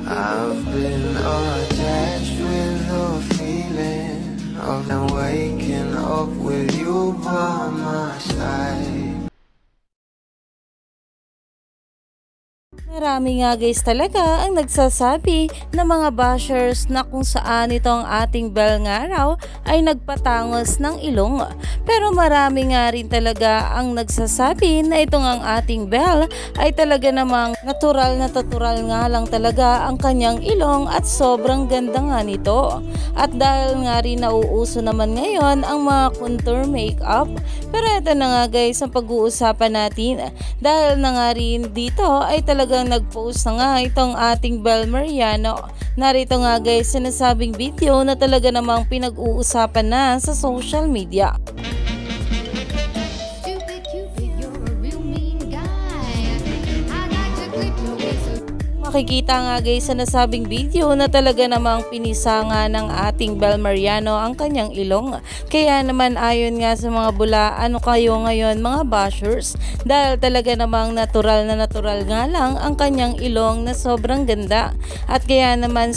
I've been attached with the feeling of waking up with you by my side. Marami nga guys talaga ang nagsasabi na mga bashers na kung saan itong ating Belle nga raw ay nagpatangos ng ilong. Pero marami nga rin talaga ang nagsasabi na itong ang ating Belle ay talaga namang natural nga lang talaga ang kanyang ilong at sobrang ganda nga nito. At dahil nga rin nauuso naman ngayon ang mga contour makeup, pero ito na nga guys ang pag-uusapan natin. Dahil na nga rin dito ay talagang nag-post na nga itong ating Belle Mariano. Narito nga guys sinasabing video na talaga namang pinag-uusapan na sa social media. Makikita nga guys sa nasabing video na talaga namang pinisa nga ng ating Belle Mariano ang kanyang ilong. Kaya naman ayon nga sa mga bula, ano kayo ngayon mga bashers? Dahil talaga namang natural nga lang ang kanyang ilong na sobrang ganda. At kaya naman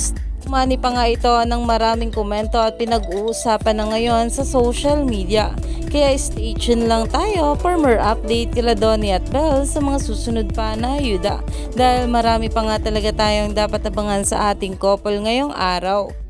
umani pa nga ito ng maraming komento at pinag-uusapan na ngayon sa social media. Kaya stay tuned lang tayo for more update kila Donnie at Belle sa mga susunod pa na ayuda. Dahil marami pa nga talaga tayong dapat abangan sa ating couple ngayong araw.